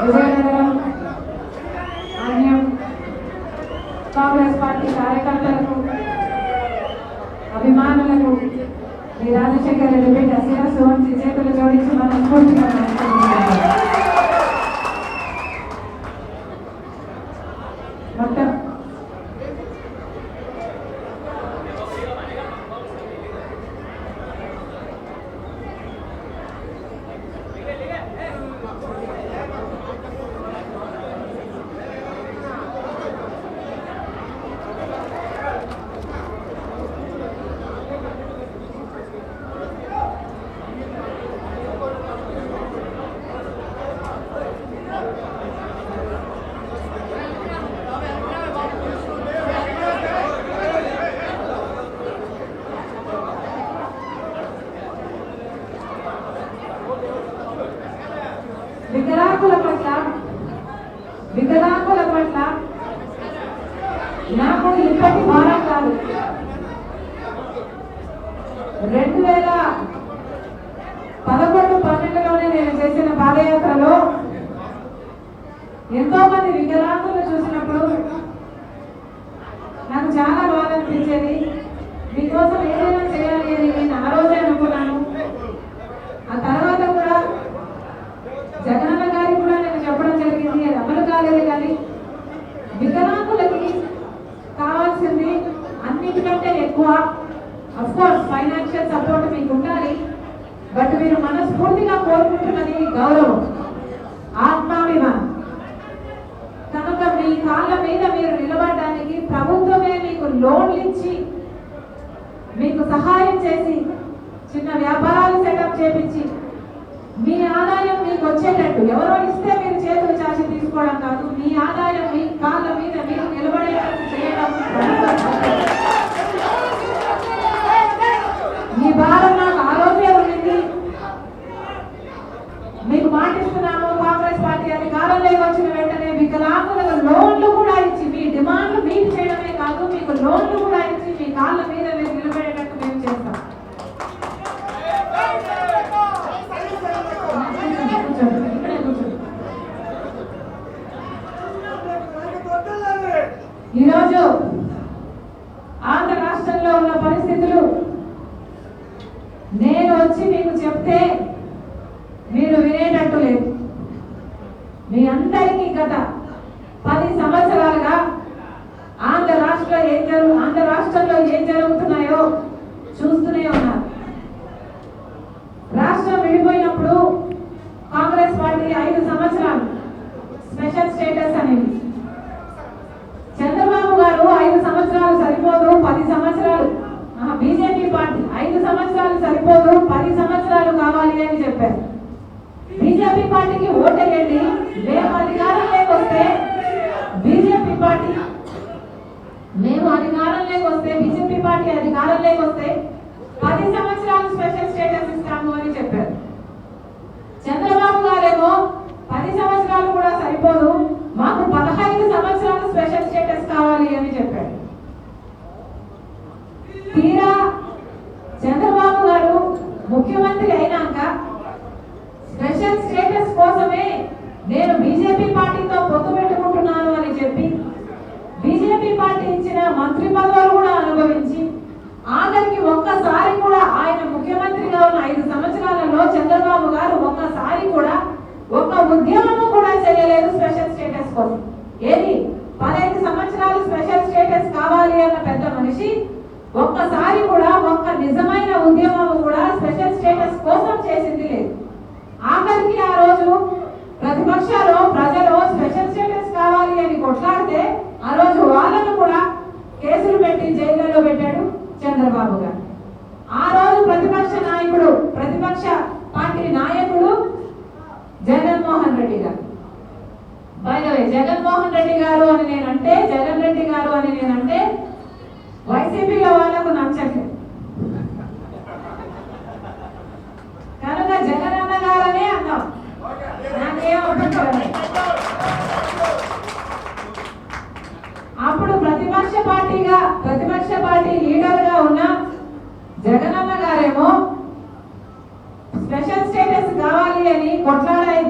విజయనగరం అన్యం కాంగ్రెస్ పార్టీ కార్యకర్తలకు అభిమానులకు శ్రీ రాజశేఖర రెడ్డి బిడ్డ శిరస్సు వంచి చేతులు జోడించి మనం స్ఫూర్తిగా మొత్తం వికలాంగుల పట్ల నాకు ఇప్పటి భారం కాదు. 2011-12లోనే నేను చేసిన పాదయాత్రలో ఎంతో మంది వికలాంగులు చూసినప్పుడు నాకు చాలా బాధ అనిపించేది. మీకోసం ఏదైనా చేయాలి అని నేను ఆ రోజే అనుకున్నాను. ఆ తర్వాత కూడా జగనన్న గారికి కూడా నేను చెప్పడం జరిగింది, అది అమలు కాలేదు. కానీ వికలాంగులకి కావాల్సింది అన్నిటికంటే ఎక్కువ అఫ్కోర్స్ ఫైనాన్షియల్ సపోర్ట్ మీకు ఉండాలి. బట్ మీరు మనస్ఫూర్తిగా కోరుకుంటున్నది గౌరవం, ఆత్మాభిమానం. కనుక మీ కాళ్ళ మీద మీరు నిలబడడానికి ప్రభుత్వమే మీకు లోన్లు ఇచ్చి మీకు సహాయం చేసి చిన్న వ్యాపారాలు సెటప్ చేపించి మీ ఆదాయం మీకు వచ్చేటట్టు, ఎవరో ఇస్తే మీరు చేతులు చాచి తీసుకోవడం కాదు, మీ ఆదాయం మీ కాళ్ళ మీద మీరు నిలబడేటట్టు చేయడం మీ భారం నాకు ఆ రోజే ఉండింది. మీకు మాటిస్తున్నాము, కాంగ్రెస్ పార్టీ అధికారంలోకి వచ్చిన వెంటనే వికలాంగులకు లోన్లు కూడా ఇచ్చి మీ డిమాండ్లు మీకు చేయడమే కాదు, మీకు లోన్లు కూడా ఇచ్చి మీ కాళ్ళ మీద మీరు నిలబడేటట్టు మేము చేస్తాం. ఈరోజు ఆంధ్ర రాష్ట్రంలో ఉన్న పరిస్థితులు నేను వచ్చి మీకు చెప్తే మీరు వినేటట్టు లేదు. మీ అందరికీ గత 10 సంవత్సరాలుగా ఆంధ్ర రాష్ట్రంలో ఏం జరుగుతున్నాయో చూస్తూనే ఉన్నారు. రాష్ట్రం విడిపోయినప్పుడు కాంగ్రెస్ పార్టీ 5 సంవత్సరాలు స్పెషల్ స్టేటస్ అనేది, చంద్రబాబు గారు 5 సంవత్సరాలు సరిపోదు 10 సంవత్సరాలు, బీజేపీ పార్టీ 5 సంవత్సరాలు సరిపోదు 10 సంవత్సరాలు కావాలి అని చెప్పారు. బీజేపీ పార్టీకి ఓటేయండి, మేము అధికారంలోకి వస్తే బీజేపీ పార్టీ బీజేపీ పార్టీ అధికారంలోకి వస్తే 10 సంవత్సరాలు స్పెషల్ స్టేటస్ ఇస్తాము అని చెప్పారు. చంద్రబాబు గారేమో 10 సంవత్సరాలు కూడా సరిపోదు, మాకు 15 సంవత్సరాలు స్పెషల్ స్టేటస్ కావాలి అని చెప్పాడు. తీరా చంద్రబాబు గారు ముఖ్యమంత్రి అయినాక స్పెషల్ స్టేటస్ కోసమే నేను బీజేపీ పార్టీతో పొత్తు పెట్టుకుంటున్నాను అని చెప్పి బీజేపీ పార్టీ ఇచ్చిన మంత్రి పదవులు కూడా అనుభవించి ఆఖరికి ఒక్కసారి కూడా ఆయన ముఖ్యమంత్రిగా ఉన్న 5 సంవత్సరాలలో చంద్రబాబు గారు ఒక్కసారి కూడా ఒక్క ఉద్యమము కూడా చేయలేదు స్పెషల్ స్టేటస్ కోసం. ఏది 15 సంవత్సరాలు స్పెషల్ స్టేటస్ కావాలి అన్న పెద్ద మనిషి ఒక్కసారి కూడా ఒక్క నిజమైన ఉద్యమము కూడా స్పెషల్ స్టేటస్ కోసం చేసింది లేదు. ఆఖరికి ఆ రోజు ప్రతిపక్షాలు ప్రజలు స్పెషల్ స్టేటస్ కావాలి అని కొట్లాడితే ఆ రోజు వాళ్ళను కూడా కేసులు పెట్టి జైల్లో పెట్టాడు చంద్రబాబు గారు. ఆ రోజు ప్రతిపక్ష పార్టీ నాయకుడు జగన్మోహన్ రెడ్డి గారు. జగన్మోహన్ రెడ్డి గారు అని నేనంటే, జగన్ రెడ్డి గారు అని నేనంటే వైసీపీలో వాళ్ళకు నచ్చట్లేదు. కనుక జగనన్న గారనే అన్నాం, నాకేం అభ్యంతరం. అప్పుడు ప్రతిపక్ష పార్టీ లీడర్ గా ఉన్న జగనన్న గారేమో స్పెషల్ స్టేటస్ కావాలి అని కొట్లాడారు.